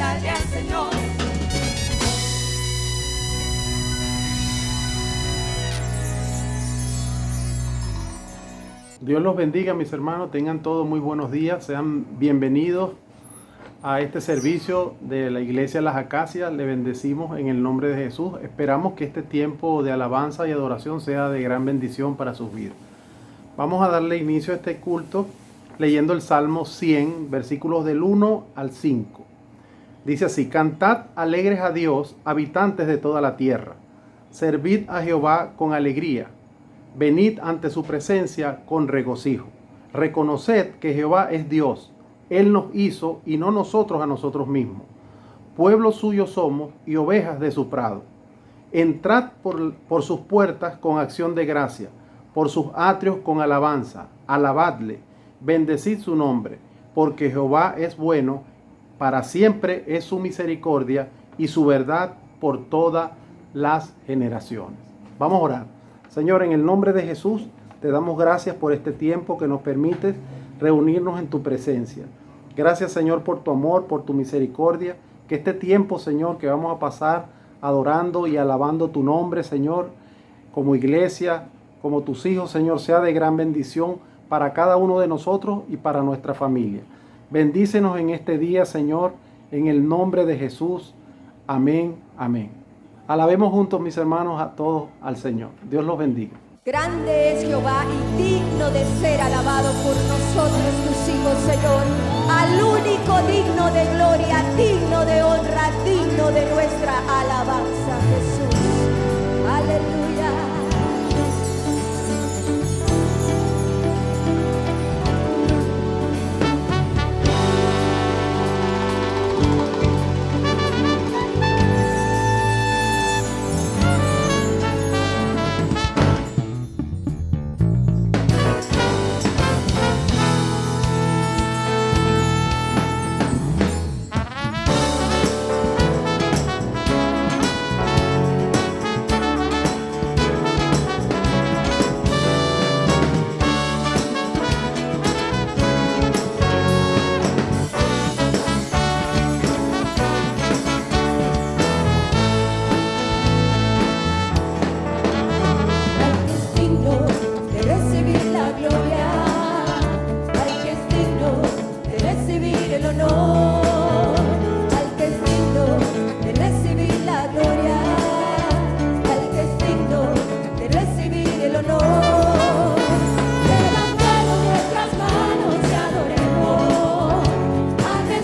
cantarle al Señor. Dios los bendiga, mis hermanos. Tengan todos muy buenos días. Sean bienvenidos a este servicio de la Iglesia Las Acacias. Le bendecimos en el nombre de Jesús. Esperamos que este tiempo de alabanza y adoración sea de gran bendición para sus vidas. Vamos a darle inicio a este culto leyendo el Salmo 100, versículos del 1 al 5. Dice así: Cantad alegres a Dios, habitantes de toda la tierra. Servid a Jehová con alegría. Venid ante su presencia con regocijo. Reconoced que Jehová es Dios. Él nos hizo y no nosotros a nosotros mismos. Pueblo suyo somos y ovejas de su prado. Entrad por sus puertas con acción de gracia, por sus atrios con alabanza. Alabadle, bendecid su nombre, porque Jehová es bueno, para siempre es su misericordia y su verdad por todas las generaciones. Vamos a orar. Señor, en el nombre de Jesús, te damos gracias por este tiempo que nos permites reunirnos en tu presencia. Gracias, Señor, por tu amor, por tu misericordia. Que este tiempo, Señor, que vamos a pasar adorando y alabando tu nombre, Señor, como iglesia, como tus hijos, Señor, sea de gran bendición para cada uno de nosotros y para nuestra familia. Bendícenos en este día, Señor, en el nombre de Jesús. Amén, amén. Alabemos juntos, mis hermanos, a todos al Señor. Dios los bendiga. Grande es Jehová y digno de ser alabado por nosotros tus hijos, Señor. Al único digno de gloria, digno de honra, digno de nuestra alabanza, Jesús. Aleluya.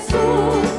Jesús.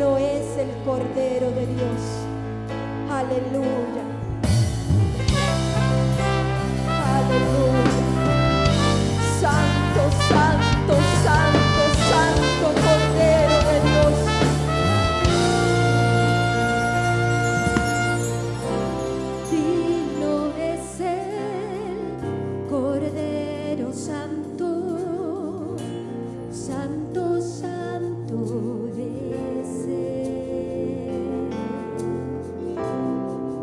digno es el Cordero de Dios. Aleluya. Aleluya. Santo, santo, santo, santo Cordero de Dios. Digno es el Cordero Santo, santo, santo es Él.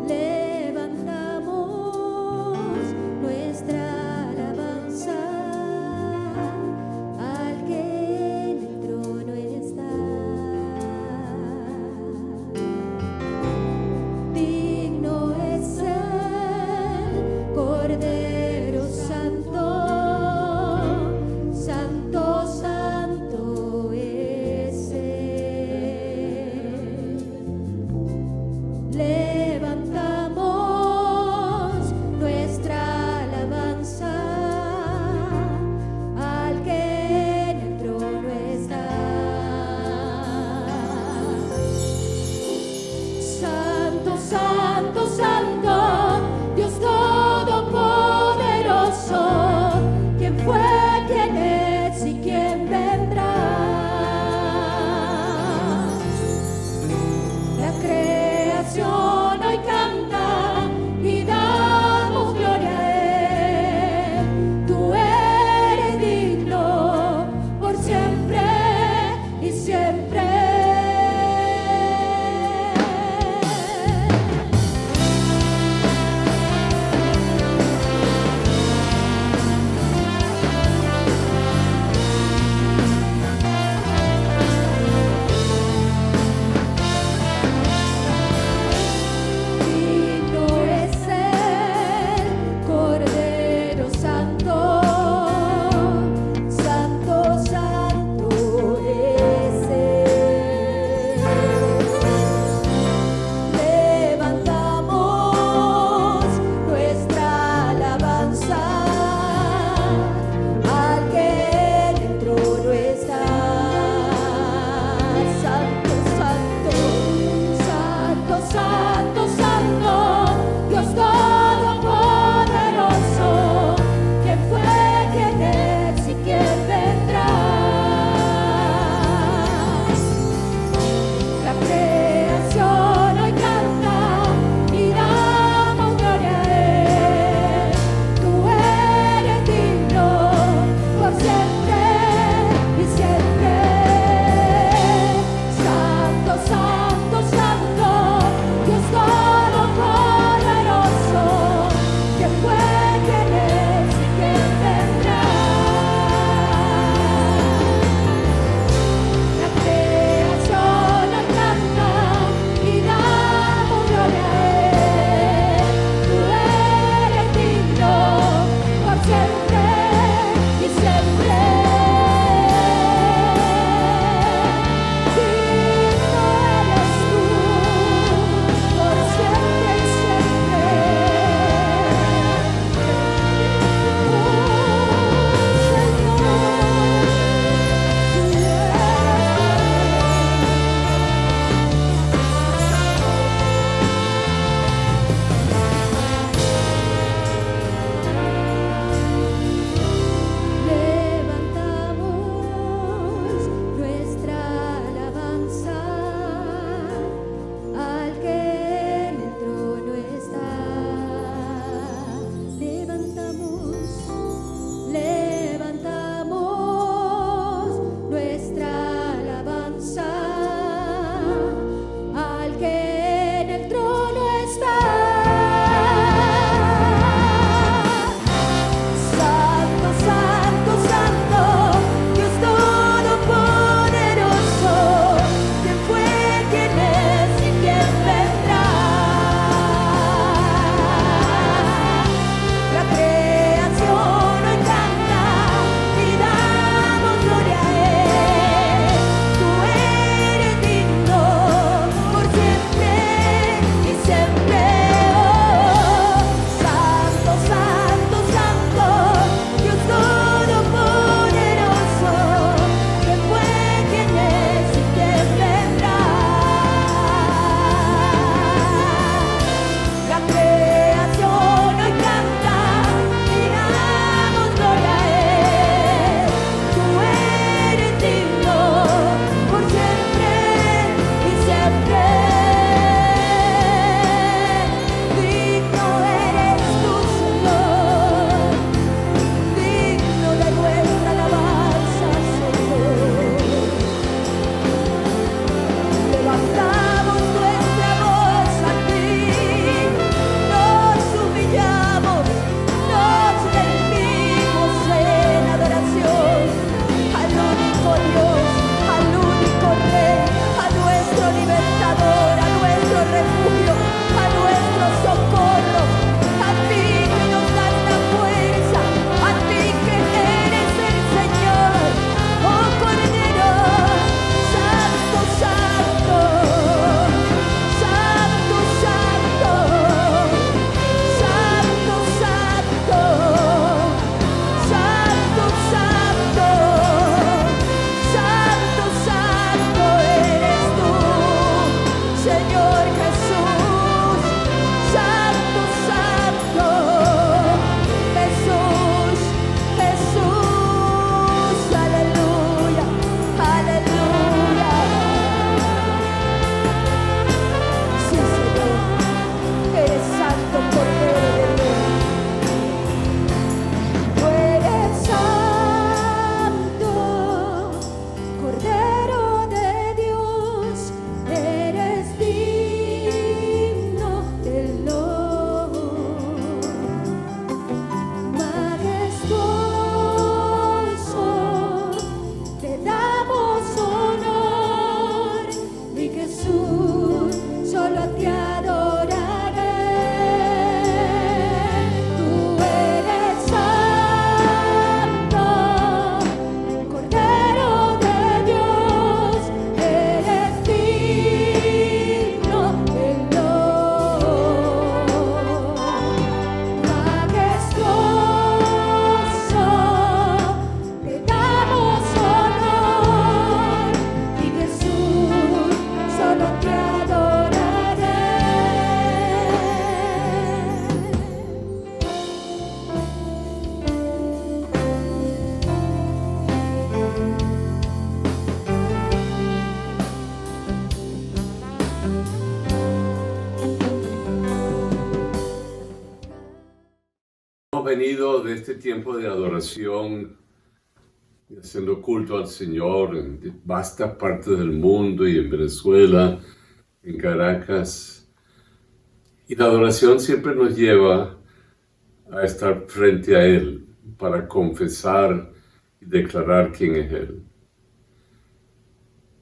Levantamos nuestra alabanza al que en el trono está. Digno es el Cordero Santo, santo, santo es Él. Levantamos nuestra alabanza al que en el trono está. Santo, santo, santo, Dios Todopoderoso, ¿quién fue, quién es y quién vendrá? La creación hoy canta y damos gloria a Él. Tú eres digno por siempre y siempre. Hemos venido de este tiempo de adoración, haciendo culto al Señor en vastas partes del mundo y en Venezuela, en Caracas. Y la adoración siempre nos lleva a estar frente a Él para confesar y declarar quién es Él.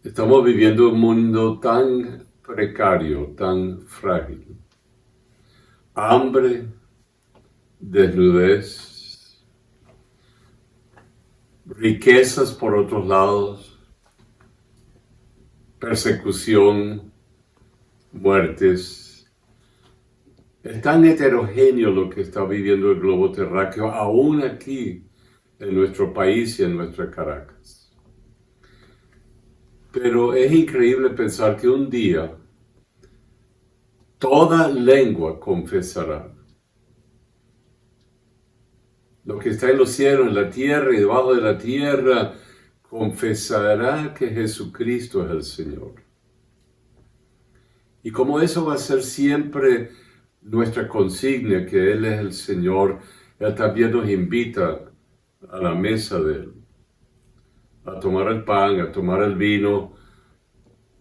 Estamos viviendo un mundo tan precario, tan frágil. Hambre, desnudez, riquezas por otros lados, persecución, muertes. Es tan heterogéneo lo que está viviendo el globo terráqueo, aún aquí en nuestro país y en nuestra Caracas. Pero es increíble pensar que un día toda lengua confesará. Lo que está en los cielos, en la tierra y debajo de la tierra, confesará que Jesucristo es el Señor. Y como eso va a ser siempre nuestra consigna, que Él es el Señor, Él también nos invita a la mesa de Él, a tomar el pan, a tomar el vino.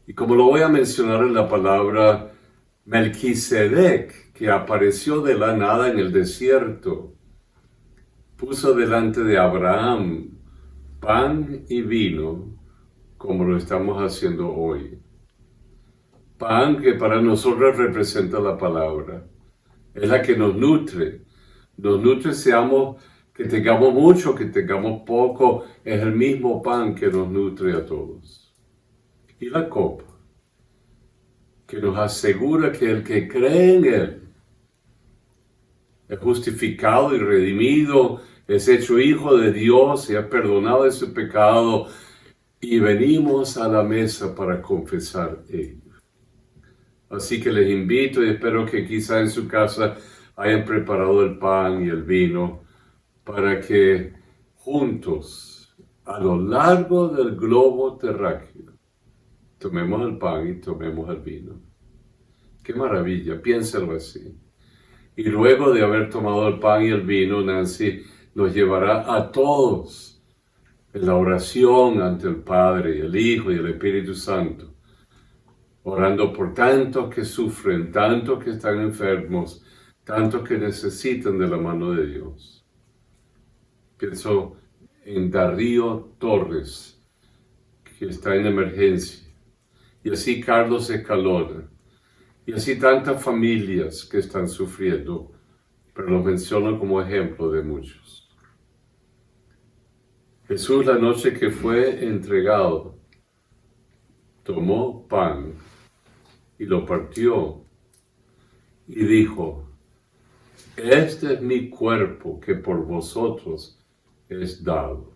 Y como lo voy a mencionar en la palabra, Melquisedec, que apareció de la nada en el desierto, puso delante de Abraham pan y vino, como lo estamos haciendo hoy. Pan que para nosotros representa la palabra, es la que nos nutre, seamos que tengamos mucho, que tengamos poco, es el mismo pan que nos nutre a todos. Y la copa, que nos asegura que el que cree en Él es justificado y redimido, es hecho hijo de Dios, y ha perdonado de su pecado, y venimos a la mesa para confesar ello. Así que les invito y espero que quizá en su casa hayan preparado el pan y el vino, para que juntos, a lo largo del globo terráqueo, tomemos el pan y tomemos el vino. ¡Qué maravilla! Piénselo así. Y luego de haber tomado el pan y el vino, Nancy nos llevará a todos en la oración ante el Padre, el Hijo y el Espíritu Santo, orando por tantos que sufren, tantos que están enfermos, tantos que necesitan de la mano de Dios. Pienso en Darío Torres, que está en emergencia, y así Carlos Escalona, y así tantas familias que están sufriendo, pero los menciono como ejemplo de muchos. Jesús, la noche que fue entregado, tomó pan y lo partió y dijo: este es mi cuerpo que por vosotros es dado.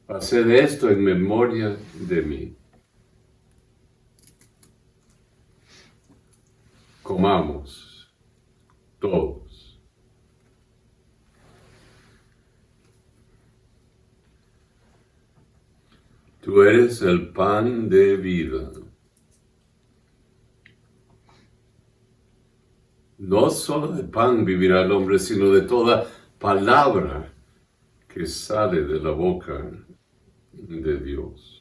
Haced esto en memoria de mí. Comamos todos. Tú eres el pan de vida. No solo de pan vivirá el hombre, sino de toda palabra que sale de la boca de Dios.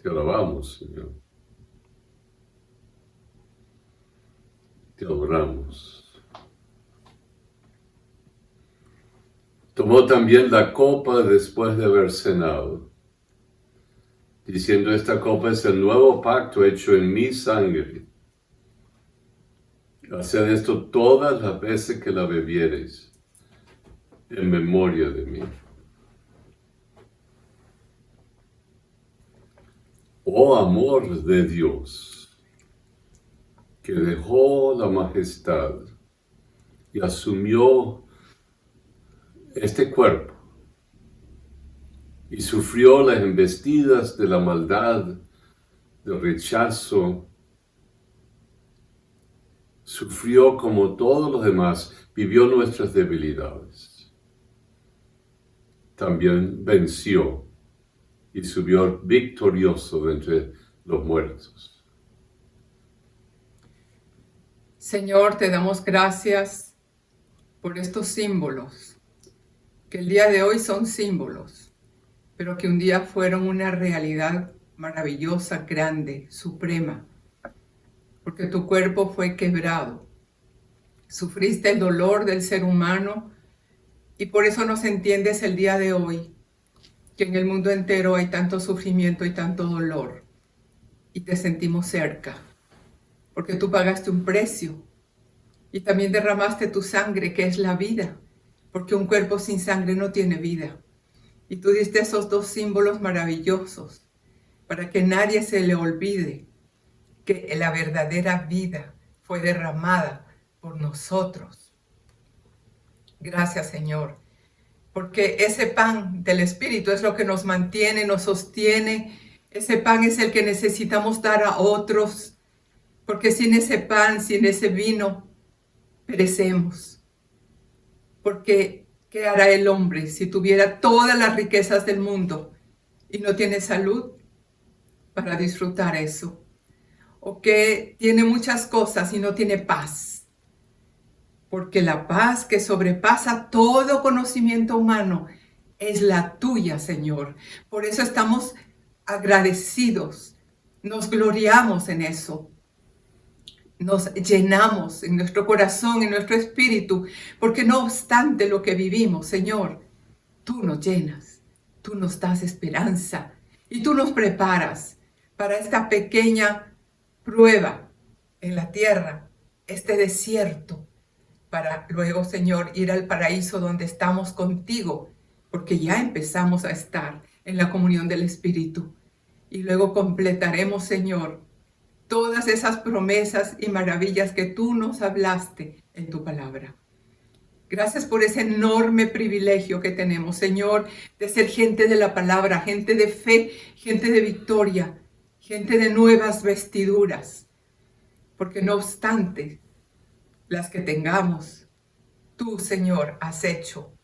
Te alabamos, Señor. Te adoramos. Tomó también la copa después de haber cenado, diciendo: esta copa es el nuevo pacto hecho en mi sangre. Haced esto todas las veces que la bebiereis, en memoria de mí. Oh amor de Dios, que dejó la majestad y asumió este cuerpo y sufrió las embestidas de la maldad, del rechazo, sufrió como todos los demás, vivió nuestras debilidades. También venció y subió victorioso de entre los muertos. Señor, te damos gracias por estos símbolos, que el día de hoy son símbolos, pero que un día fueron una realidad maravillosa, grande, suprema, porque tu cuerpo fue quebrado. Sufriste el dolor del ser humano y por eso nos entiendes el día de hoy, que en el mundo entero hay tanto sufrimiento y tanto dolor, y te sentimos cerca, porque tú pagaste un precio y también derramaste tu sangre, que es la vida, porque un cuerpo sin sangre no tiene vida. Y tú diste esos dos símbolos maravillosos para que nadie se le olvide que la verdadera vida fue derramada por nosotros. Gracias, Señor, porque ese pan del Espíritu es lo que nos mantiene, nos sostiene. Ese pan es el que necesitamos dar a otros, porque sin ese pan, sin ese vino, perecemos. Porque ¿qué hará el hombre si tuviera todas las riquezas del mundo y no tiene salud para disfrutar eso? O que tiene muchas cosas y no tiene paz. Porque la paz que sobrepasa todo conocimiento humano es la tuya, Señor. Por eso estamos agradecidos, nos gloriamos en eso. Nos llenamos en nuestro corazón, en nuestro espíritu, porque no obstante lo que vivimos, Señor, tú nos llenas, tú nos das esperanza y tú nos preparas para esta pequeña prueba en la tierra, este desierto, para luego, Señor, ir al paraíso donde estamos contigo, porque ya empezamos a estar en la comunión del Espíritu. Y luego completaremos, Señor, todas esas promesas y maravillas que tú nos hablaste en tu palabra. Gracias por ese enorme privilegio que tenemos, Señor, de ser gente de la palabra, gente de fe, gente de victoria, gente de nuevas vestiduras. Porque no obstante las que tengamos, tú, Señor, has hecho,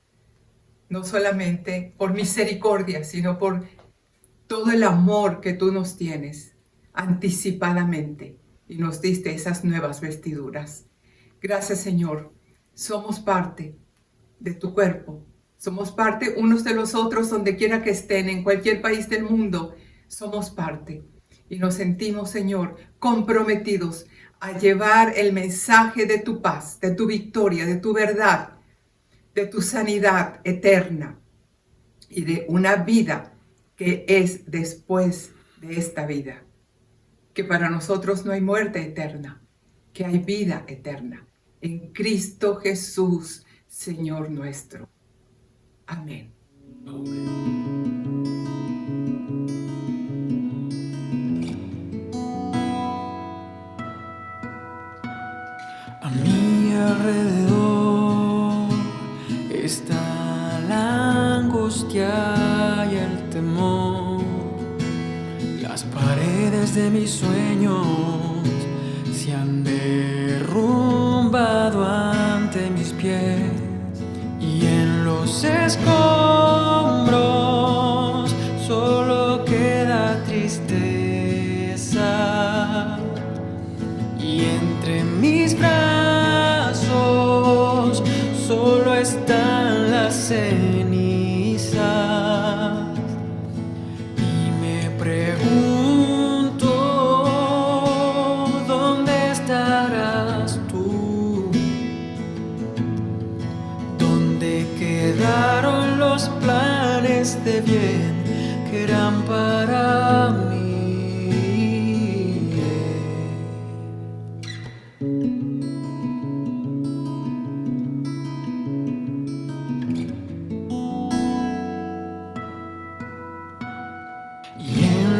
no solamente por misericordia, sino por todo el amor que tú nos tienes anticipadamente y nos diste esas nuevas vestiduras. Gracias, Señor. Somos parte de tu cuerpo. Somos parte unos de los otros donde quiera que estén, en cualquier país del mundo. Somos parte. Y nos sentimos, Señor, comprometidos a llevar el mensaje de tu paz, de tu victoria, de tu verdad, de tu sanidad eterna y de una vida que es después de esta vida. Que para nosotros no hay muerte eterna, que hay vida eterna en Cristo Jesús, Señor nuestro. Amén. A mi alrededor está la angustia y el temor. Las paredes de mis sueños se han derrumbado ante mis pies y en los escombros solo queda tristeza y entre mis brazos solo están las cenizas. Pregunto, ¿dónde estarás tú? ¿Dónde quedaron los planes de bien que eran para mí?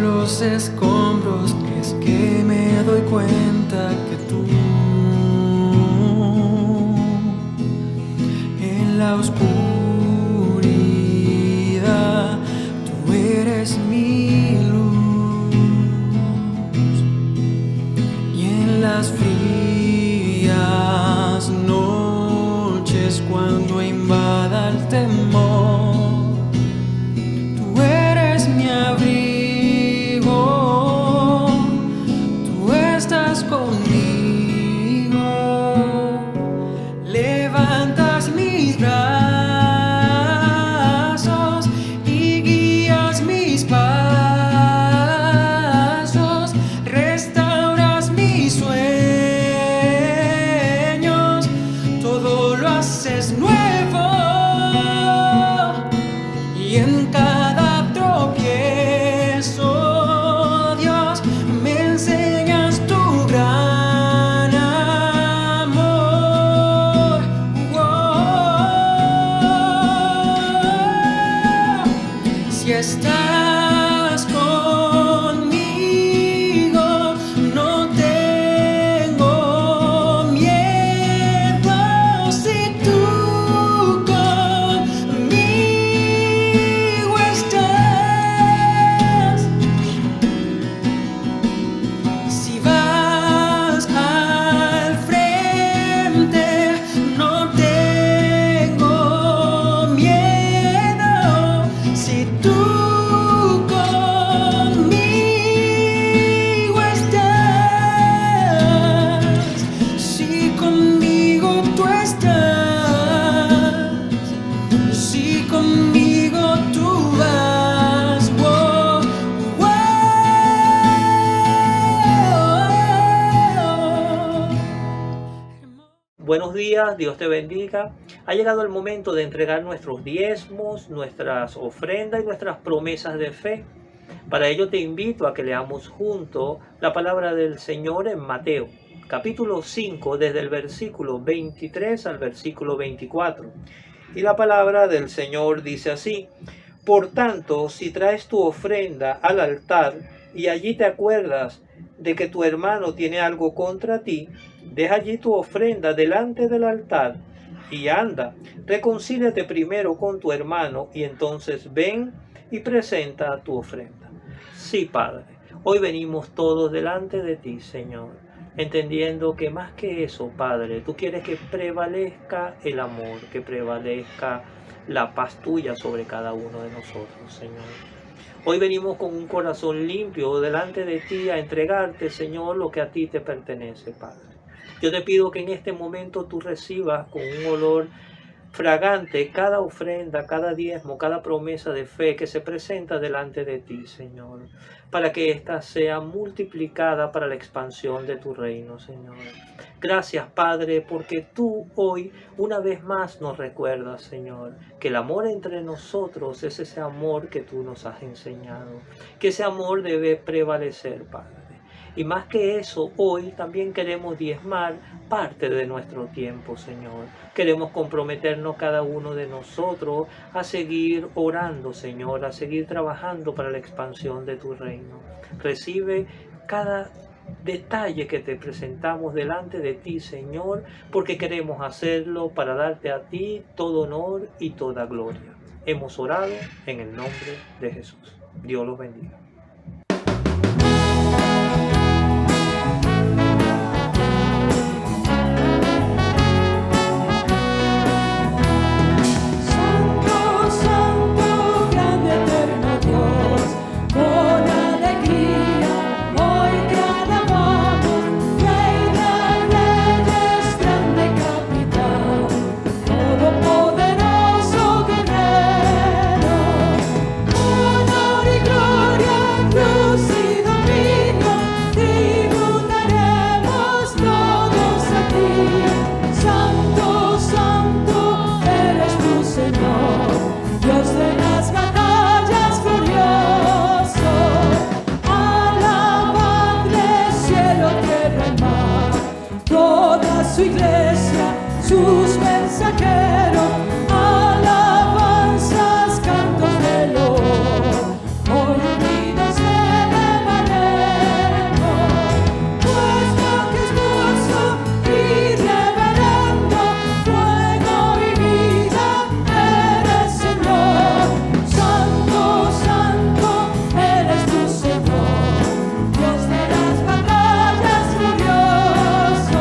Los escombros es que me doy cuenta que tú en la oscuridad tú eres mi luz y en las frías noches cuando invada el temor tú eres mi abrigo. Conmigo. Buenos días, Dios te bendiga. Ha llegado el momento de entregar nuestros diezmos, nuestras ofrendas y nuestras promesas de fe. Para ello te invito a que leamos juntos la palabra del Señor en Mateo, capítulo 5, desde el versículo 23 al versículo 24. Y la palabra del Señor dice así: Por tanto, si traes tu ofrenda al altar y allí te acuerdas de que tu hermano tiene algo contra ti, deja allí tu ofrenda delante del altar y anda, reconcíliate primero con tu hermano y entonces ven y presenta tu ofrenda. Sí, Padre, hoy venimos todos delante de ti, Señor, entendiendo que más que eso, Padre, tú quieres que prevalezca el amor, que prevalezca la paz tuya sobre cada uno de nosotros, Señor. Hoy venimos con un corazón limpio delante de ti a entregarte, Señor, lo que a ti te pertenece, Padre. Yo te pido que en este momento tú recibas con un olor fragante cada ofrenda, cada diezmo, cada promesa de fe que se presenta delante de ti, Señor, para que ésta sea multiplicada para la expansión de tu reino, Señor. Gracias, Padre, porque tú hoy una vez más nos recuerdas, Señor, que el amor entre nosotros es ese amor que tú nos has enseñado, que ese amor debe prevalecer, Padre. Y más que eso, hoy también queremos diezmar parte de nuestro tiempo, Señor. Queremos comprometernos cada uno de nosotros a seguir orando, Señor, a seguir trabajando para la expansión de tu reino. Recibe cada detalle que te presentamos delante de ti, Señor, porque queremos hacerlo para darte a ti todo honor y toda gloria. Hemos orado en el nombre de Jesús. Dios los bendiga. Su iglesia, sus mensajeros, alabanzas, cantos de loor, hoy unidos elevaremos nuestro majestuoso y reverendo fuego y vida eres, Señor. Santo, santo eres tu Señor, Dios de las batallas glorioso.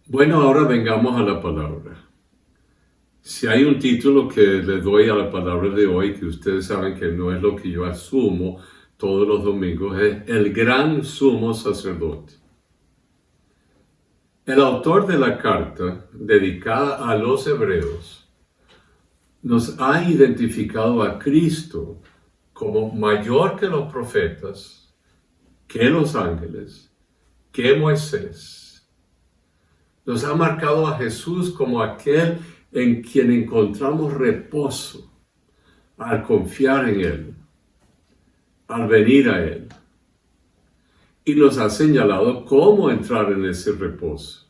Bueno, ahora vengamos a la palabra. Si hay un título que le doy a la palabra de hoy, que ustedes saben que no es lo que yo asumo todos los domingos, es el gran sumo sacerdote. El autor de la carta dedicada a los hebreos nos ha identificado a Cristo como mayor que los profetas, que los ángeles, que Moisés. Nos ha marcado a Jesús como aquel en quien encontramos reposo al confiar en Él, al venir a Él. y nos ha señalado cómo entrar en ese reposo.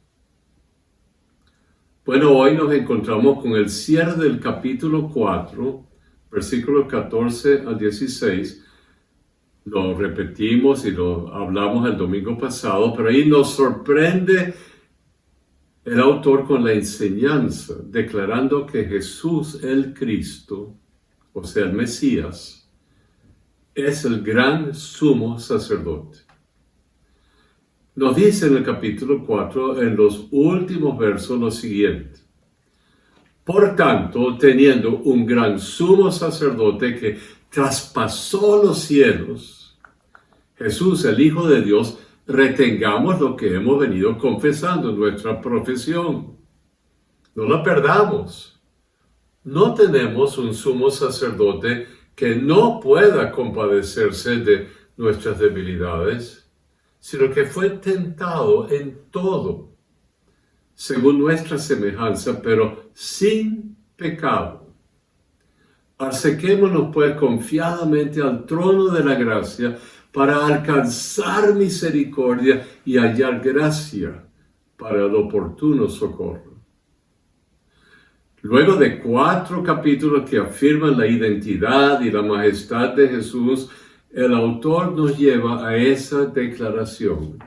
Bueno, hoy nos encontramos con el cierre del capítulo 4, versículos 14 al 16. Lo repetimos y lo hablamos el domingo pasado, pero ahí nos sorprende el autor con la enseñanza, declarando que Jesús el Cristo, o sea, el Mesías, es el gran sumo sacerdote. Nos dice en el capítulo 4, en los últimos versos, lo siguiente: por tanto, teniendo un gran sumo sacerdote que traspasó los cielos, Jesús, el Hijo de Dios, retengamos lo que hemos venido confesando en nuestra profesión. No la perdamos. No tenemos un sumo sacerdote que no pueda compadecerse de nuestras debilidades, sino que fue tentado en todo, según nuestra semejanza, pero sin pecado. Acerquémonos pues confiadamente al trono de la gracia para alcanzar misericordia y hallar gracia para el oportuno socorro. Luego de 4 capítulos que afirman la identidad y la majestad de Jesús, el autor nos lleva a esa declaración: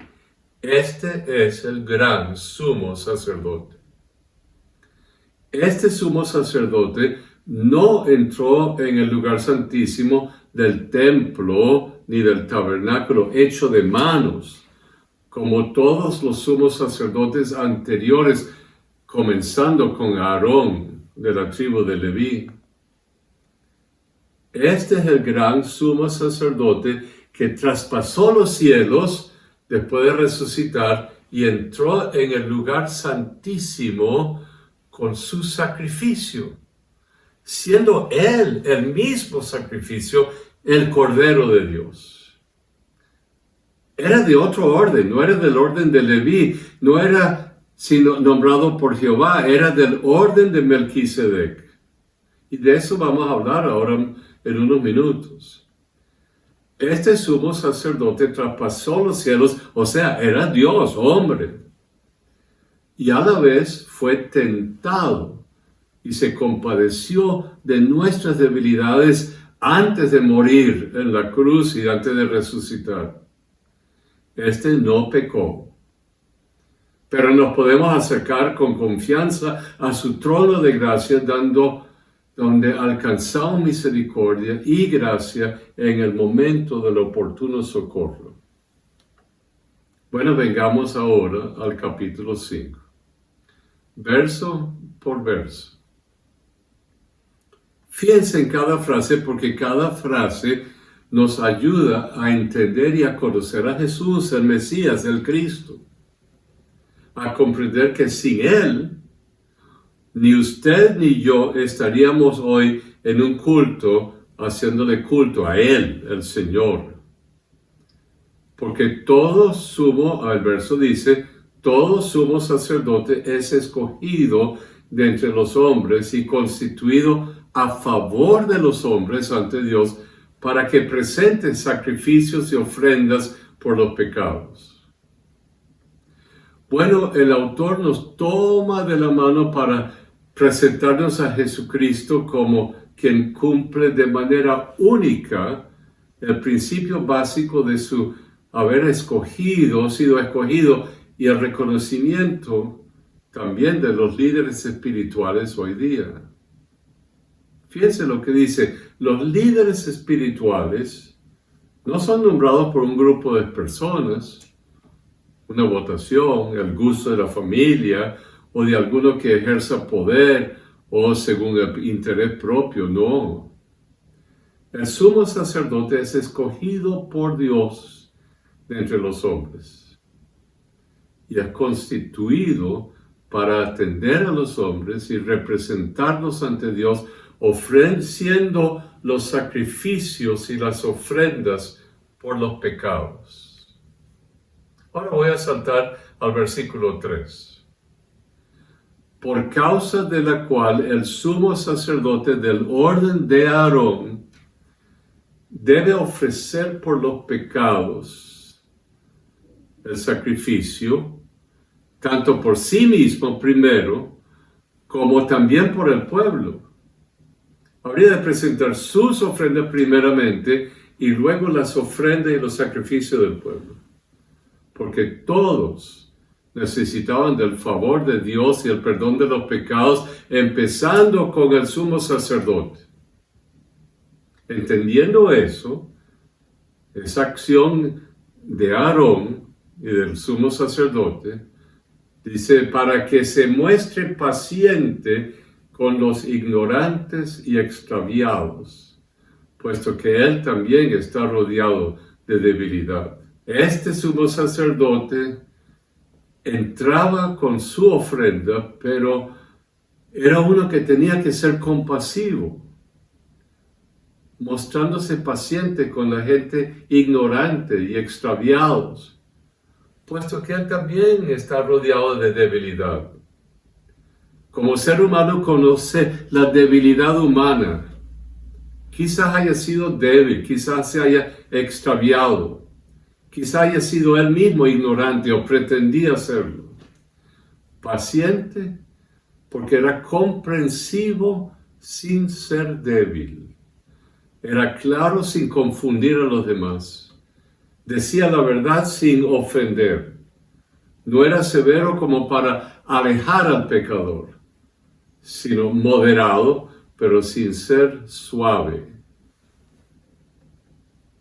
este es el gran sumo sacerdote. Este sumo sacerdote no entró en el lugar santísimo del templo ni del tabernáculo hecho de manos, como todos los sumos sacerdotes anteriores, comenzando con Aarón de la tribu de Leví. Este es el gran sumo sacerdote que traspasó los cielos después de resucitar y entró en el lugar santísimo con su sacrificio, siendo él el mismo sacrificio, el Cordero de Dios. Era de otro orden, no era del orden de Leví, no era sino nombrado por Jehová, era del orden de Melquisedec. Y de eso vamos a hablar ahora en unos minutos. Este sumo sacerdote traspasó los cielos, o sea, era Dios, hombre. Y a la vez fue tentado y se compadeció de nuestras debilidades antes de morir en la cruz y antes de resucitar. Este no pecó. Pero nos podemos acercar con confianza a su trono de gracia, donde alcanzamos misericordia y gracia en el momento del oportuno socorro. Bueno, vengamos ahora al capítulo 5, verso por verso. Fíjense en cada frase, porque cada frase nos ayuda a entender y a conocer a Jesús, el Mesías, el Cristo. A comprender que sin Él, ni usted ni yo estaríamos hoy en un culto, haciéndole culto a Él, el Señor. Porque todo sumo, el verso dice, todo sumo sacerdote es escogido de entre los hombres y constituido a favor de los hombres ante Dios para que presente sacrificios y ofrendas por los pecados. Bueno, el autor nos toma de la mano para presentarnos a Jesucristo como quien cumple de manera única el principio básico de su haber sido escogido, y el reconocimiento también de los líderes espirituales hoy día. Fíjense lo que dice: los líderes espirituales no son nombrados por un grupo de personas, una votación, el gusto de la familia o de alguno que ejerza poder o según el interés propio, no. El sumo sacerdote es escogido por Dios de entre los hombres y es constituido para atender a los hombres y representarlos ante Dios, ofreciendo los sacrificios y las ofrendas por los pecados. Ahora voy a saltar al versículo 3. Por causa de la cual el sumo sacerdote del orden de Aarón debe ofrecer por los pecados el sacrificio, tanto por sí mismo primero, como también por el pueblo. Habría de presentar sus ofrendas primeramente y luego las ofrendas y los sacrificios del pueblo. Porque todos necesitaban del favor de Dios y el perdón de los pecados, empezando con el sumo sacerdote. Entendiendo eso, esa acción de Aarón y del sumo sacerdote, dice, para que se muestre paciente con los ignorantes y extraviados, puesto que él también está rodeado de debilidad. Este sumo sacerdote entraba con su ofrenda, pero era uno que tenía que ser compasivo, mostrándose paciente con la gente ignorante y extraviados, puesto que él también está rodeado de debilidad. Como ser humano conoce la debilidad humana. Quizás haya sido débil, quizás se haya extraviado, quizás haya sido él mismo ignorante o pretendía serlo. Paciente porque era comprensivo sin ser débil. Era claro sin confundir a los demás. Decía la verdad sin ofender. No era severo como para alejar al pecador, sino moderado, pero sin ser suave.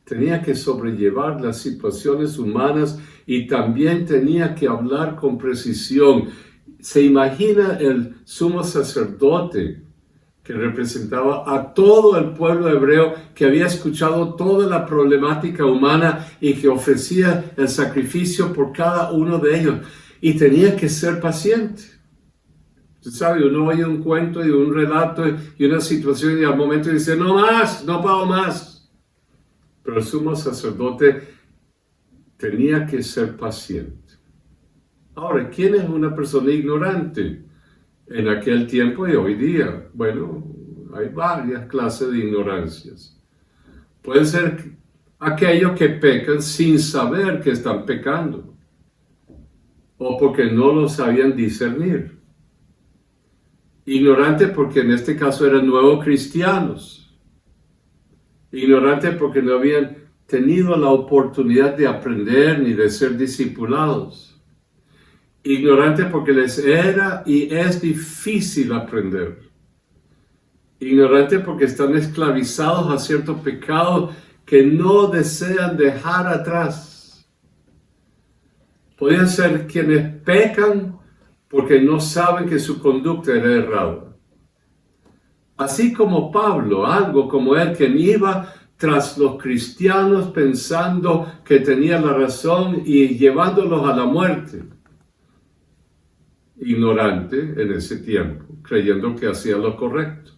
Tenía que sobrellevar las situaciones humanas y también tenía que hablar con precisión. Se imagina el sumo sacerdote que representaba a todo el pueblo hebreo, que había escuchado toda la problemática humana y que ofrecía el sacrificio por cada uno de ellos. Y tenía que ser paciente. Usted sabe, uno oye un cuento y un relato y una situación y al momento dice, no más, no puedo más. Pero el sumo sacerdote tenía que ser paciente. Ahora, ¿quién es una persona ignorante? En aquel tiempo y hoy día, bueno, hay varias clases de ignorancias. Pueden ser aquellos que pecan sin saber que están pecando o porque no lo sabían discernir. Ignorantes porque en este caso eran nuevos cristianos. Ignorantes porque no habían tenido la oportunidad de aprender ni de ser discipulados. Ignorantes porque les era y es difícil aprender. Ignorantes porque están esclavizados a ciertos pecados que no desean dejar atrás. Podrían ser quienes pecan porque no saben que su conducta era errada. Así como Pablo, algo como él, quien iba tras los cristianos pensando que tenía la razón y llevándolos a la muerte. Ignorante en ese tiempo, creyendo que hacía lo correcto.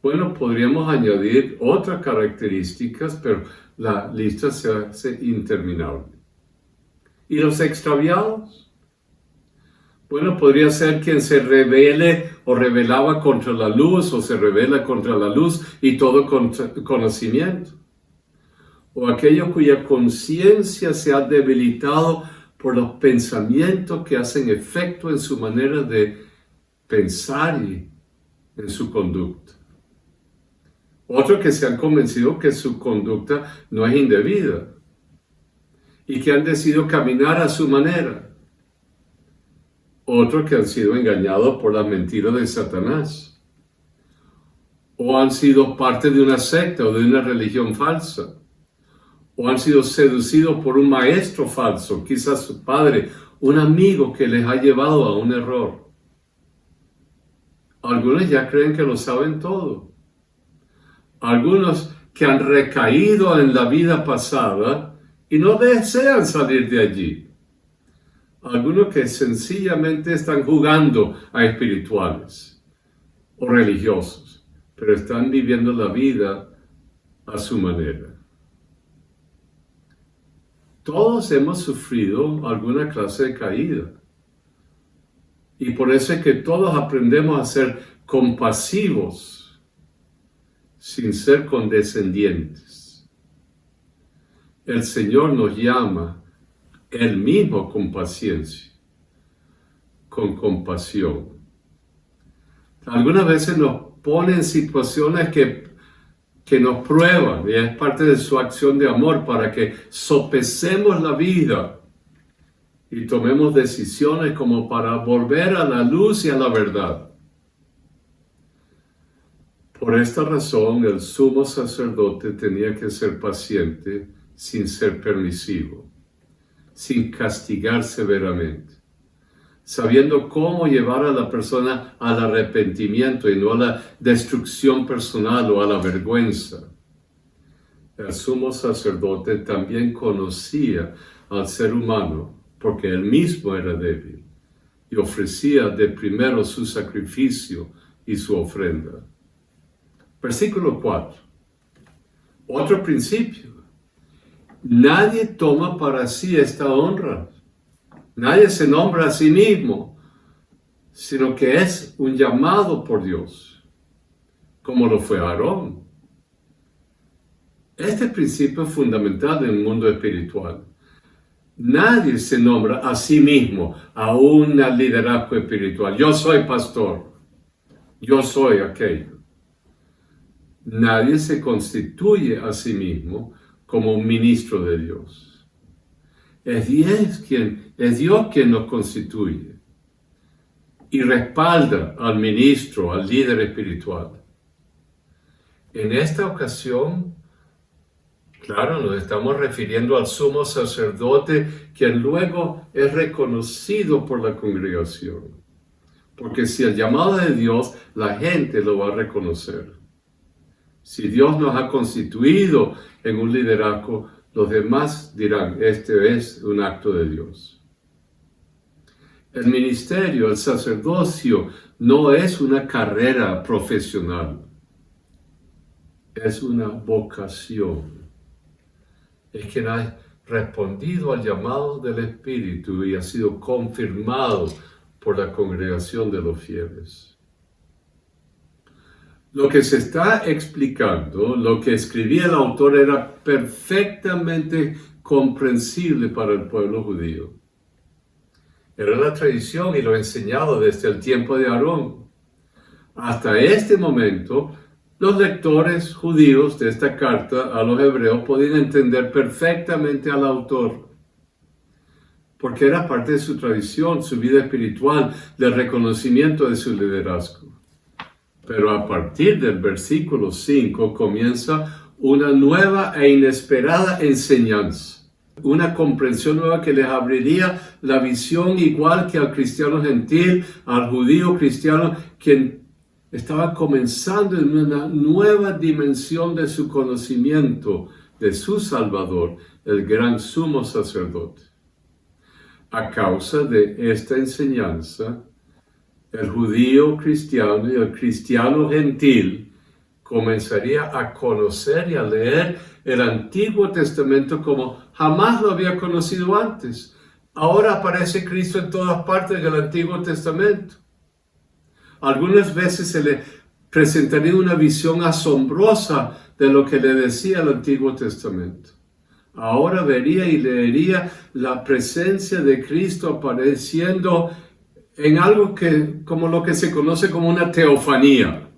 Bueno, podríamos añadir otras características, pero la lista se hace interminable. ¿Y los extraviados? Bueno, podría ser quien se rebele o rebelaba contra la luz o se rebela contra la luz y todo conocimiento. O aquellos cuya conciencia se ha debilitado por los pensamientos que hacen efecto en su manera de pensar y en su conducta. Otros que se han convencido que su conducta no es indebida y que han decidido caminar a su manera. Otros que han sido engañados por las mentiras de Satanás. O han sido parte de una secta o de una religión falsa. O han sido seducidos por un maestro falso, quizás su padre, un amigo que les ha llevado a un error. Algunos ya creen que lo saben todo. Algunos que han recaído en la vida pasada y no desean salir de allí. Algunos que sencillamente están jugando a espirituales o religiosos, pero están viviendo la vida a su manera. Todos hemos sufrido alguna clase de caída. Y por eso es que todos aprendemos a ser compasivos sin ser condescendientes. El Señor nos llama Él mismo con paciencia, con compasión. Algunas veces nos pone en situaciones que nos prueban, y es parte de su acción de amor para que sopesemos la vida y tomemos decisiones como para volver a la luz y a la verdad. Por esta razón, el sumo sacerdote tenía que ser paciente sin ser permisivo, sin castigar severamente, sabiendo cómo llevar a la persona al arrepentimiento y no a la destrucción personal o a la vergüenza. El sumo sacerdote también conocía al ser humano porque él mismo era débil y ofrecía de primero su sacrificio y su ofrenda. Versículo 4. Otro principio. Nadie toma para sí esta honra. Nadie se nombra a sí mismo, sino que es un llamado por Dios, como lo fue Aarón. Este principio es fundamental en el mundo espiritual. Nadie se nombra a sí mismo a un liderazgo espiritual. Yo soy pastor. Yo soy aquello. Nadie se constituye a sí mismo como un ministro de Dios. Es Dios quien nos constituye y respalda al ministro, al líder espiritual. En esta ocasión, claro, nos estamos refiriendo al sumo sacerdote, quien luego es reconocido por la congregación. Porque si el llamado es de Dios, la gente lo va a reconocer. Si Dios nos ha constituido en un liderazgo, los demás dirán, este es un acto de Dios. El ministerio, el sacerdocio, no es una carrera profesional. Es una vocación. Es quien ha respondido al llamado del Espíritu y ha sido confirmado por la congregación de los fieles. Lo que se está explicando, lo que escribía el autor era perfectamente comprensible para el pueblo judío. Era la tradición y lo enseñado desde el tiempo de Aarón. Hasta este momento, los lectores judíos de esta carta a los hebreos podían entender perfectamente al autor, porque era parte de su tradición, su vida espiritual, del reconocimiento de su liderazgo. Pero a partir del versículo 5 comienza una nueva e inesperada enseñanza, una comprensión nueva que les abriría la visión igual que al cristiano gentil, al judío cristiano, quien estaba comenzando en una nueva dimensión de su conocimiento de su Salvador, el gran sumo sacerdote. A causa de esta enseñanza, el judío cristiano y el cristiano gentil comenzaría a conocer y a leer el Antiguo Testamento como jamás lo había conocido antes. Ahora aparece Cristo en todas partes del Antiguo Testamento. Algunas veces se le presentaría una visión asombrosa de lo que le decía el Antiguo Testamento. Ahora vería y leería la presencia de Cristo apareciendo en algo como lo que se conoce como una teofanía,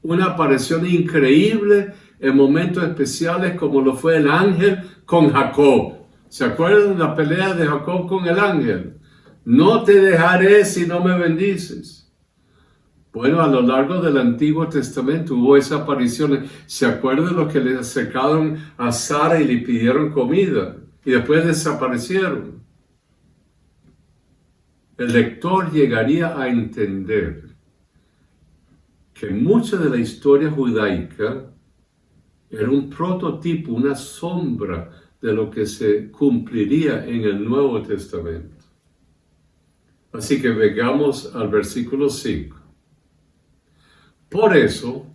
una aparición increíble en momentos especiales como lo fue el ángel con Jacob. ¿Se acuerdan de la pelea de Jacob con el ángel? No te dejaré si no me bendices. Bueno, a lo largo del Antiguo Testamento hubo esas apariciones. ¿Se acuerdan de lo que le acercaron a Sara y le pidieron comida? Y después desaparecieron. El lector llegaría a entender que mucha de la historia judaica era un prototipo, una sombra de lo que se cumpliría en el Nuevo Testamento. Así que vengamos al versículo 5. Por eso,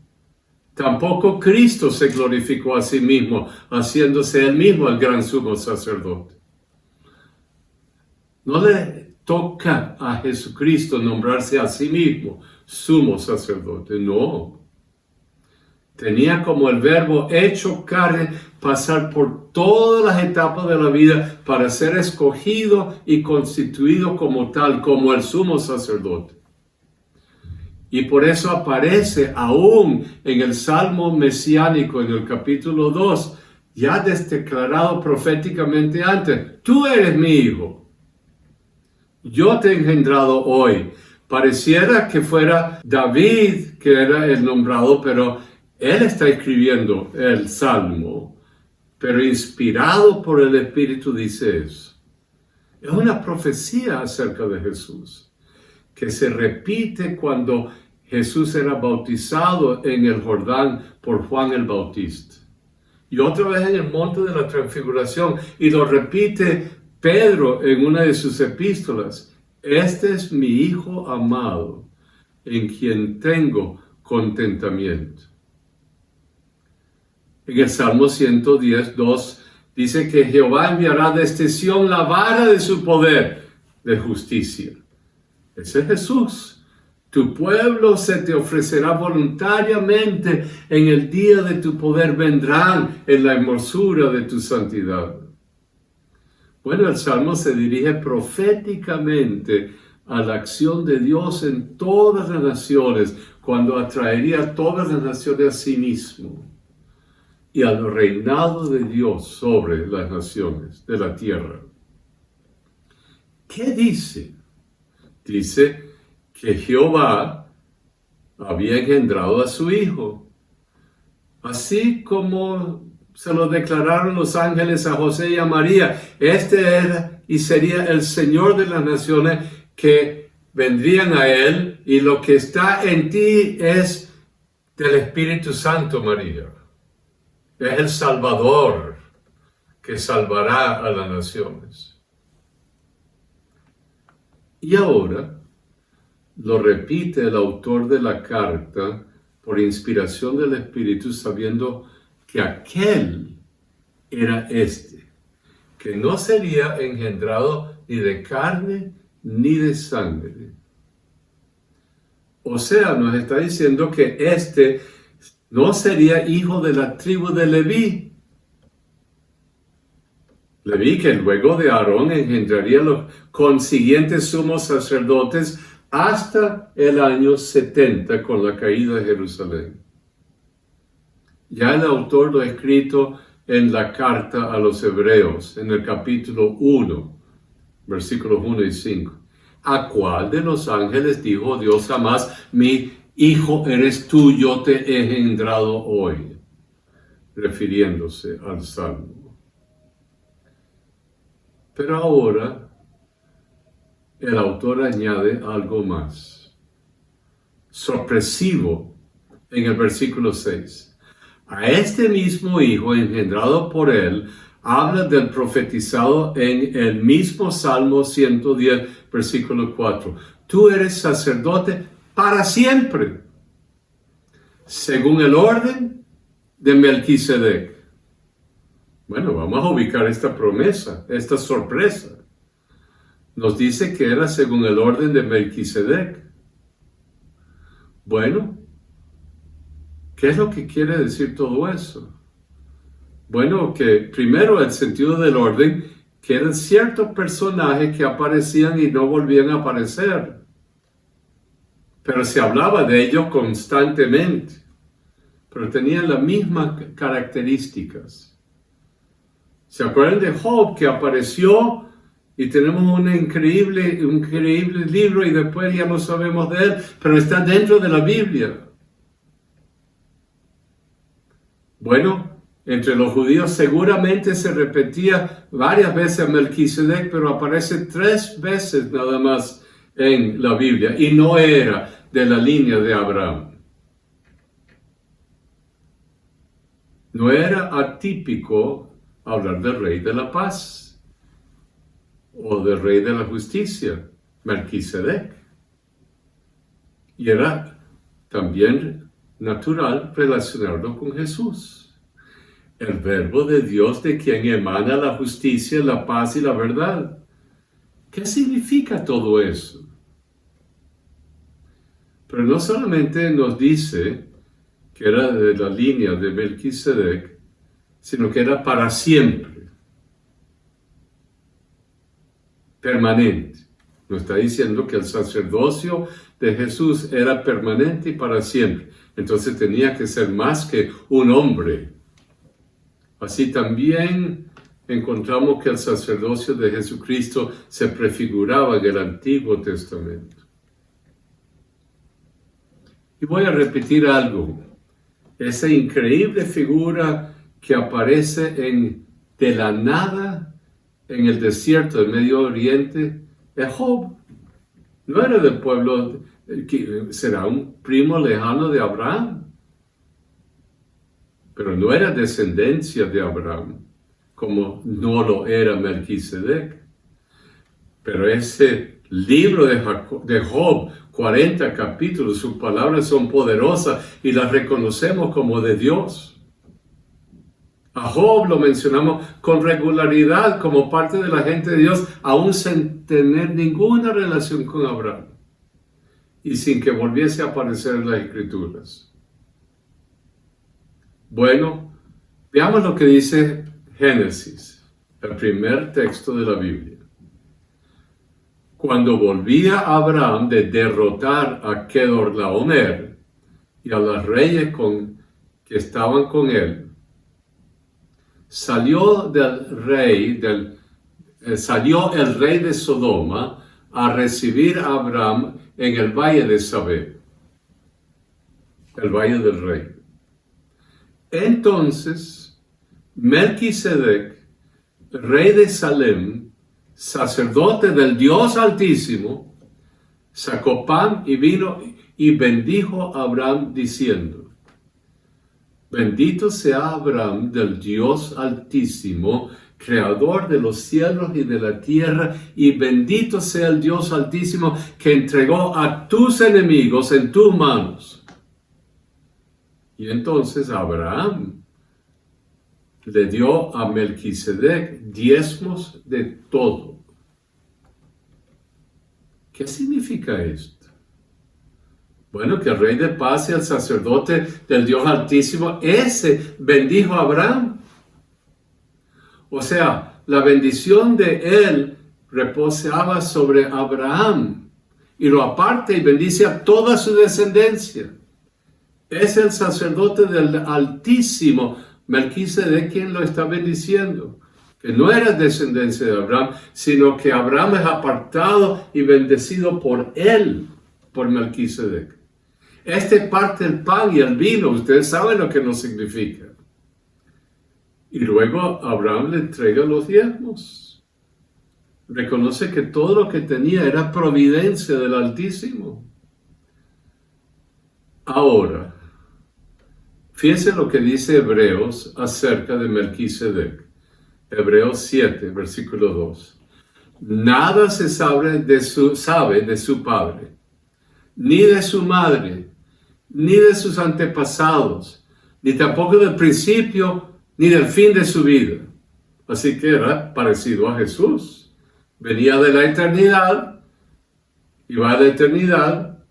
tampoco Cristo se glorificó a sí mismo, haciéndose él mismo el gran sumo sacerdote. No le toca a Jesucristo nombrarse a sí mismo sumo sacerdote, no. Tenía como el verbo hecho carne pasar por todas las etapas de la vida para ser escogido y constituido como tal, como el sumo sacerdote. Y por eso aparece aún en el Salmo mesiánico, en el capítulo 2, ya declarado proféticamente antes: tú eres mi hijo, yo te he engendrado hoy. Pareciera que fuera David que era el nombrado, pero él está escribiendo el Salmo, pero inspirado por el Espíritu dice eso. Es una profecía acerca de Jesús, que se repite cuando Jesús era bautizado en el Jordán por Juan el Bautista. Y otra vez en el monte de la transfiguración, y lo repite Pedro en una de sus epístolas: este es mi Hijo amado, en quien tengo contentamiento. En el Salmo 110:2 dice que Jehová enviará desde Sión la vara de su poder de justicia. Ese es Jesús. Tu pueblo se te ofrecerá voluntariamente, en el día de tu poder vendrán en la hermosura de tu santidad. Bueno, el Salmo se dirige proféticamente a la acción de Dios en todas las naciones, cuando atraería a todas las naciones a sí mismo, y al reinado de Dios sobre las naciones de la tierra. ¿Qué dice? Dice que Jehová había engendrado a su Hijo, así como se lo declararon los ángeles a José y a María. Este era y sería el Señor de las naciones, que vendrían a él, y lo que está en ti es del Espíritu Santo, María. Es el Salvador que salvará a las naciones. Y ahora lo repite el autor de la carta por inspiración del Espíritu, sabiendo que aquel era que no sería engendrado ni de carne ni de sangre. O sea, nos está diciendo que no sería hijo de la tribu de Leví. Leví, que luego de Aarón engendraría los consiguientes sumos sacerdotes hasta el año 70 con la caída de Jerusalén. Ya el autor lo ha escrito en la carta a los Hebreos, en el capítulo 1, versículos 1 y 5. ¿A cuál de los ángeles dijo Dios jamás: mi hijo eres tú, yo te he engendrado hoy? Refiriéndose al Salmo. Pero ahora el autor añade algo más sorpresivo en el versículo 6. A este mismo Hijo engendrado por él, habla del profetizado en el mismo Salmo 110, versículo 4. Tú eres sacerdote para siempre, según el orden de Melquisedec. Bueno, vamos a ubicar esta promesa, esta sorpresa. Nos dice que era según el orden de Melquisedec. Bueno, ¿qué es lo que quiere decir todo eso? Bueno, que primero el sentido del orden, que eran ciertos personajes que aparecían y no volvían a aparecer, pero se hablaba de ellos constantemente, pero tenían las mismas características. ¿Se acuerdan de Job, que apareció y tenemos un increíble libro y después ya no sabemos de él, pero está dentro de la Biblia? Bueno, entre los judíos seguramente se repetía varias veces Melquisedec, pero aparece 3 veces nada más en la Biblia, y no era de la línea de Abraham. No era atípico hablar del Rey de la Paz o del Rey de la Justicia, Melquisedec. Y era también natural relacionarlo con Jesús, el Verbo de Dios, de quien emana la justicia, la paz y la verdad. ¿Qué significa todo eso? Pero no solamente nos dice que era de la línea de Melquisedec, sino que era para siempre, permanente. Nos está diciendo que el sacerdocio de Jesús era permanente y para siempre. Entonces tenía que ser más que un hombre. Así también encontramos que el sacerdocio de Jesucristo se prefiguraba en el Antiguo Testamento. Y voy a repetir algo. Esa increíble figura que aparece de la nada en el desierto del Medio Oriente es Job. No era del pueblo, será un primo lejano de Abraham, pero no era descendencia de Abraham, como no lo era Melquisedec. Pero ese libro de Job, 40 capítulos, sus palabras son poderosas y las reconocemos como de Dios. A Job lo mencionamos con regularidad como parte de la gente de Dios, aún sin tener ninguna relación con Abraham y sin que volviese a aparecer en las Escrituras. Bueno, veamos lo que dice Génesis, el primer texto de la Biblia. Cuando volvía Abraham de derrotar a Kedorlaomer y a los reyes que estaban con él, salió el rey de Sodoma a recibir a Abraham en el valle de Sabé, el valle del rey. Entonces, Melquisedec, rey de Salem, sacerdote del Dios Altísimo, sacó pan y vino y bendijo a Abraham diciendo: bendito sea Abraham del Dios Altísimo, creador de los cielos y de la tierra, y bendito sea el Dios Altísimo que entregó a tus enemigos en tus manos. Y entonces Abraham le dio a Melquisedec diezmos de todo. ¿Qué significa esto? Bueno, que el rey de paz y el sacerdote del Dios Altísimo, ese bendijo a Abraham. O sea, la bendición de él reposaba sobre Abraham y lo aparte y bendice a toda su descendencia. Es el sacerdote del Altísimo, Melquisedec, quien lo está bendiciendo. Que no era descendencia de Abraham, sino que Abraham es apartado y bendecido por él, por Melquisedec. Parte el pan y el vino, ustedes saben lo que nos significa. Y luego Abraham le entrega los diezmos. Reconoce que todo lo que tenía era providencia del Altísimo. Ahora, fíjense lo que dice Hebreos acerca de Melquisedec. Hebreos 7, versículo 2. Nada se sabe de su padre, ni de su madre, ni de sus antepasados, ni tampoco del principio, ni del fin de su vida. Así que era parecido a Jesús. Venía de la eternidad y va a la eternidad.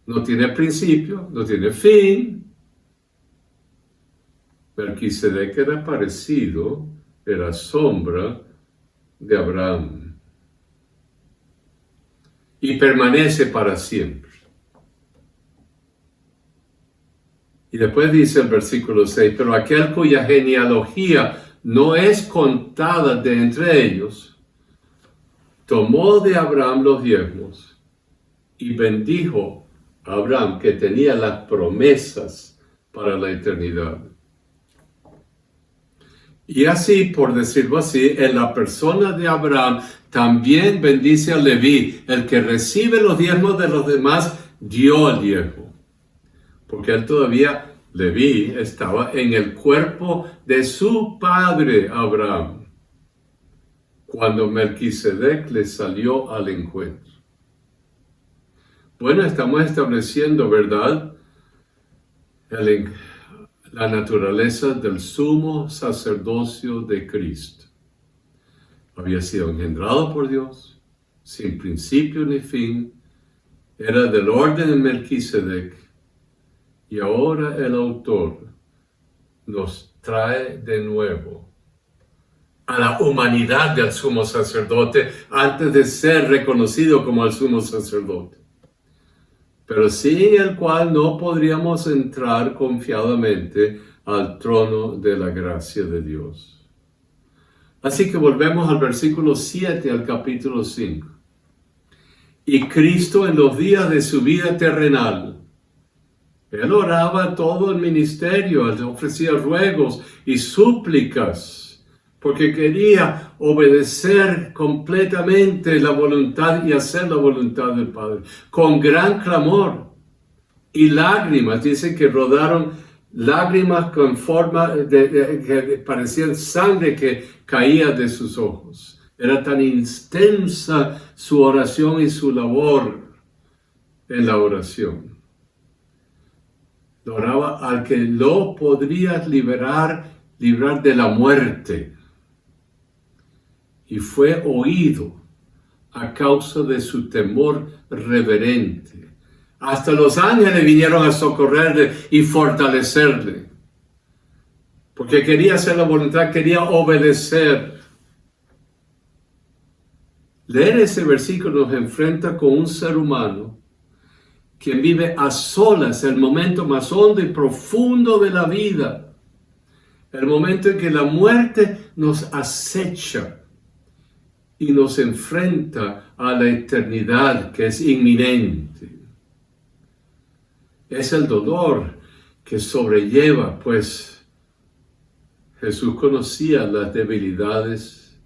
No tiene principio, no tiene fin. Melquisedec era parecido, era sombra de Abraham. Y permanece para siempre. Y después dice el versículo 6, pero aquel cuya genealogía no es contada de entre ellos, tomó de Abraham los diezmos y bendijo a Abraham, que tenía las promesas para la eternidad. Y así, por decirlo así, en la persona de Abraham también bendice a Leví, el que recibe los diezmos de los demás, dio el diezmo. Porque él todavía, Leví, estaba en el cuerpo de su padre Abraham, cuando Melquisedec le salió al encuentro. Bueno, estamos estableciendo, ¿verdad?, la naturaleza del sumo sacerdocio de Cristo. Había sido engendrado por Dios, sin principio ni fin, era del orden de Melquisedec, Y ahora el autor nos trae de nuevo a la humanidad del sumo sacerdote antes de ser reconocido como el sumo sacerdote, pero sin el cual no podríamos entrar confiadamente al trono de la gracia de Dios. Así que volvemos al versículo 7 al capítulo 5. Y Cristo en los días de su vida terrenal, Él oraba todo el ministerio, Él ofrecía ruegos y súplicas, porque quería obedecer completamente la voluntad y hacer la voluntad del Padre, con gran clamor y lágrimas. Dice que rodaron lágrimas con forma que parecían sangre que caía de sus ojos. Era tan intensa su oración y su labor en la oración. Oraba al que lo podría librar de la muerte. Y fue oído a causa de su temor reverente. Hasta los ángeles vinieron a socorrerle y fortalecerle. Porque quería hacer la voluntad, quería obedecer. Leer ese versículo nos enfrenta con un ser humano quien vive a solas el momento más hondo y profundo de la vida. El momento en que la muerte nos acecha y nos enfrenta a la eternidad que es inminente. Es el dolor que sobrelleva, pues Jesús conocía las debilidades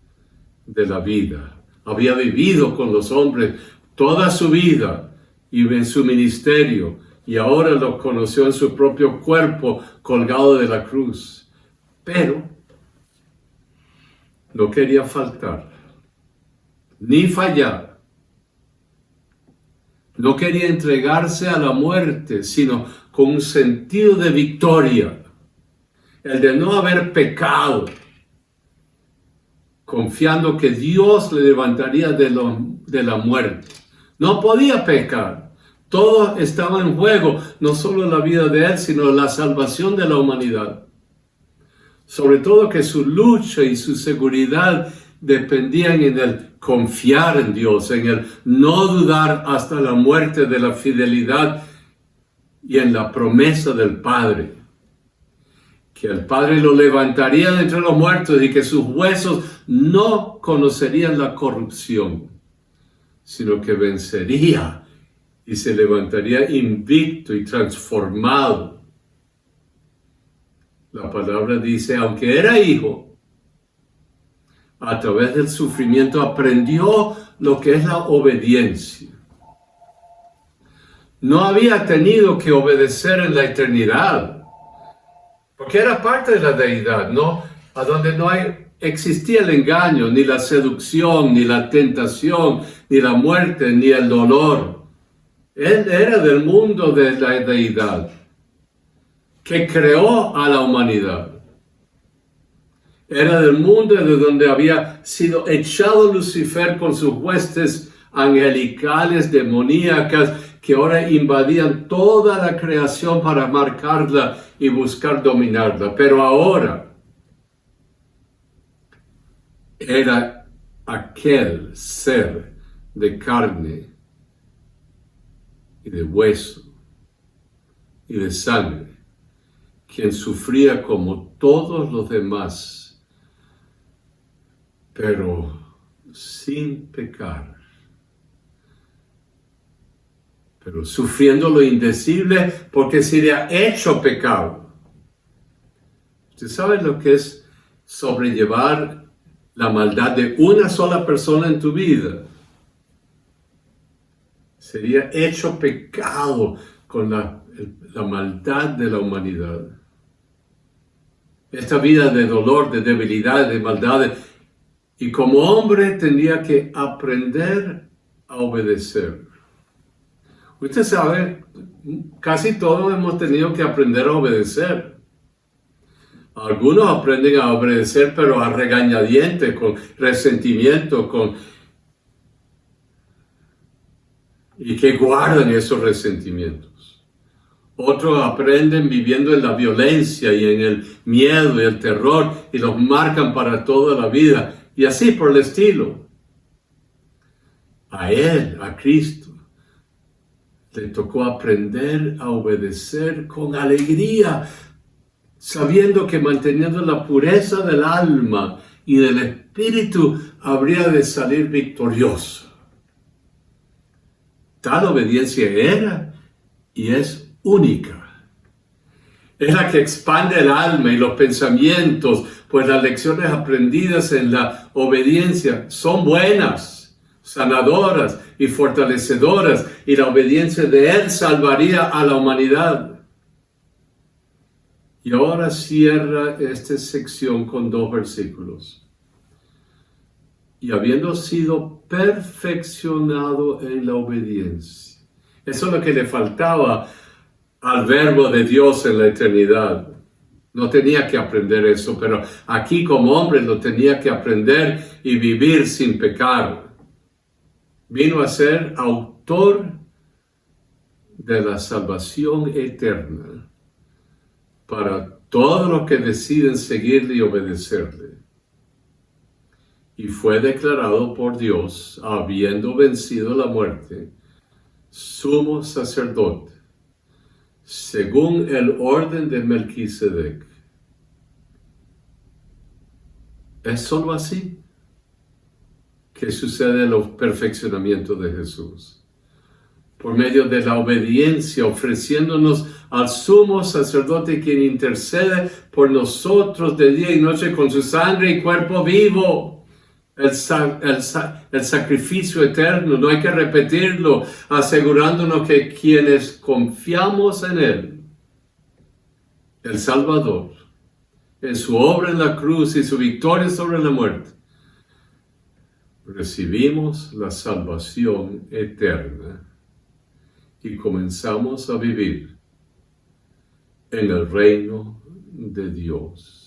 de la vida. Había vivido con los hombres toda su vida y en su ministerio, y ahora los conoció en su propio cuerpo colgado de la cruz. Pero no quería faltar, ni fallar. No quería entregarse a la muerte, sino con un sentido de victoria, el de no haber pecado, confiando que Dios le levantaría de la muerte. No podía pecar. Todo estaba en juego, no solo la vida de él, sino la salvación de la humanidad. Sobre todo que su lucha y su seguridad dependían en el confiar en Dios, en el no dudar hasta la muerte de la fidelidad y en la promesa del Padre. Que el Padre lo levantaría de entre los muertos y que sus huesos no conocerían la corrupción, sino que vencería y se levantaría invicto y transformado. La palabra dice, aunque era hijo, a través del sufrimiento aprendió lo que es la obediencia. No había tenido que obedecer en la eternidad, porque era parte de la deidad, ¿no? A donde no existía el engaño, ni la seducción, ni la tentación, ni la muerte, ni el dolor. Él era del mundo de la deidad, que creó a la humanidad. Era del mundo de donde había sido echado Lucifer con sus huestes angelicales, demoníacas, que ahora invadían toda la creación para marcarla y buscar dominarla. Pero ahora era aquel ser de carne y de hueso y de sangre, quien sufría como todos los demás, pero sin pecar. Pero sufriendo lo indecible porque se le ha hecho pecado. ¿Usted sabe lo que es sobrellevar la maldad de una sola persona en tu vida? Sería hecho pecado con la maldad de la humanidad. Esta vida de dolor, de debilidad, de maldad. Y como hombre tendría que aprender a obedecer. Usted sabe, casi todos hemos tenido que aprender a obedecer. Algunos aprenden a obedecer, pero a regañadientes, con resentimiento, y que guardan esos resentimientos. Otros aprenden viviendo en la violencia y en el miedo y el terror y los marcan para toda la vida. Y así por el estilo. A Él, a Cristo, le tocó aprender a obedecer con alegría, sabiendo que manteniendo la pureza del alma y del espíritu habría de salir victorioso. Tal obediencia era y es única. Es la que expande el alma y los pensamientos, pues las lecciones aprendidas en la obediencia son buenas, sanadoras y fortalecedoras, y la obediencia de Él salvaría a la humanidad. Y ahora cierra esta sección con 2 versículos. Y habiendo sido perfeccionado en la obediencia. Eso es lo que le faltaba al verbo de Dios en la eternidad. No tenía que aprender eso, pero aquí como hombre lo tenía que aprender y vivir sin pecar. Vino a ser autor de la salvación eterna para todos los que deciden seguirle y obedecerle. Y fue declarado por Dios, habiendo vencido la muerte, sumo sacerdote, según el orden de Melquisedec. Es solo así que sucede el perfeccionamiento de Jesús. Por medio de la obediencia, ofreciéndonos al sumo sacerdote quien intercede por nosotros de día y noche con su sangre y cuerpo vivo. El sacrificio eterno, no hay que repetirlo, asegurándonos que quienes confiamos en Él, el Salvador, en su obra en la cruz y su victoria sobre la muerte, recibimos la salvación eterna y comenzamos a vivir en el reino de Dios.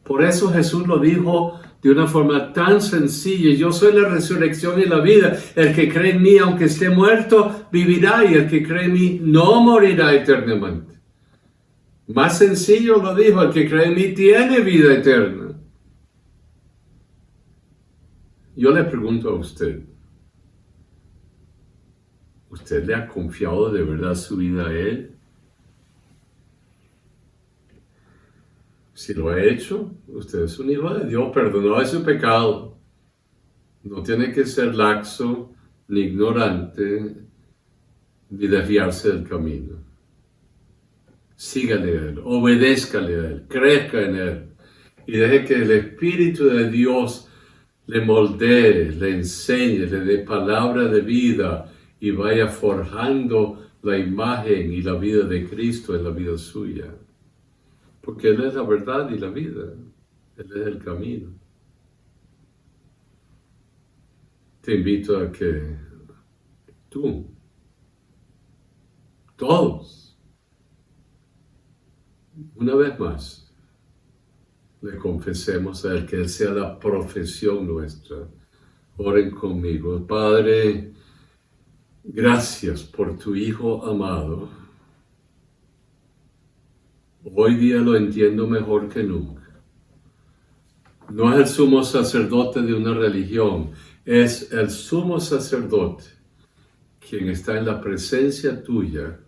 Por eso Jesús lo dijo de una forma tan sencilla: yo soy la resurrección y la vida. El que cree en mí, aunque esté muerto, vivirá, y el que cree en mí no morirá eternamente. Más sencillo lo dijo: el que cree en mí tiene vida eterna. Yo le pregunto a usted, ¿usted le ha confiado de verdad su vida a Él? Si lo ha hecho, usted es un hijo de Dios, perdonado de su pecado. No tiene que ser laxo, ni ignorante, ni desviarse del camino. Sígale a Él, obedézcale a Él, crezca en Él, y deje que el Espíritu de Dios le moldee, le enseñe, le dé palabra de vida y vaya forjando la imagen y la vida de Cristo en la vida suya. Porque Él es la verdad y la vida. Él es el camino. Te invito a que tú, todos, una vez más, le confesemos a Él, que Él sea la profesión nuestra. Oren conmigo. Padre, gracias por tu Hijo amado. Hoy día lo entiendo mejor que nunca. No es el sumo sacerdote de una religión, es el sumo sacerdote quien está en la presencia tuya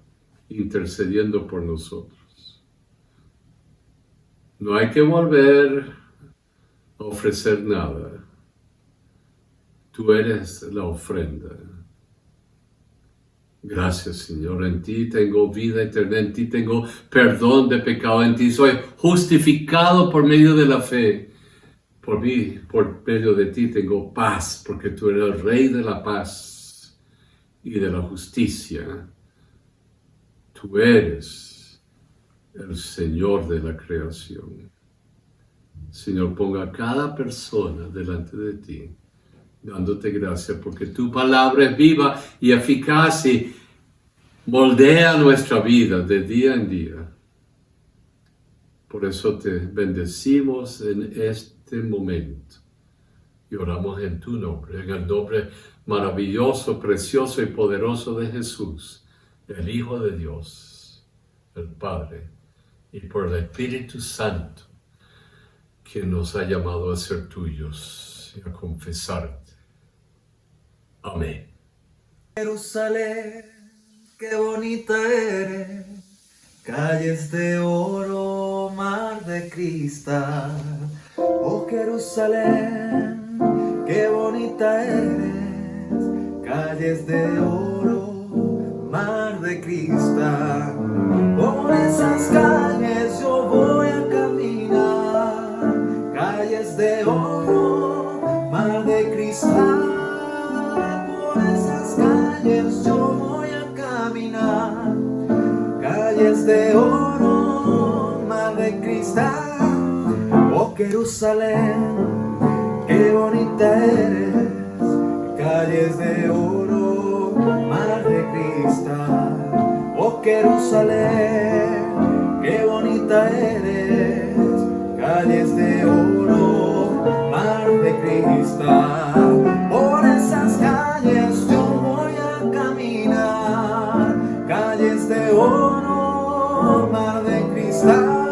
intercediendo por nosotros. No hay que volver a ofrecer nada. Tú eres la ofrenda. Gracias, Señor. En ti tengo vida eterna, en ti tengo perdón de pecado, en ti soy justificado por medio de la fe. Por medio de ti tengo paz, porque tú eres el Rey de la paz y de la justicia. Tú eres el Señor de la creación. Señor, ponga a cada persona delante de ti, dándote gracias, porque tu palabra es viva y eficaz y moldea nuestra vida de día en día. Por eso te bendecimos en este momento y oramos en tu nombre, en el nombre maravilloso, precioso y poderoso de Jesús. el Hijo de Dios, el Padre, y por el Espíritu Santo, que nos ha llamado a ser tuyos y a confesarte. Amén. Jerusalén, qué bonita eres, calles de oro, mar de cristal. Oh Jerusalén, qué bonita eres, calles de oro, mar de cristal. Por esas calles yo voy a caminar, calles de oro, mar de cristal. Por esas calles yo voy a caminar, calles de oro, mar de cristal. Oh Jerusalén, qué bonita eres, calles de oro, mar de cristal. Oh Jerusalén, qué bonita eres, calles de oro, mar de cristal. Por esas calles yo voy a caminar, calles de oro, mar de cristal.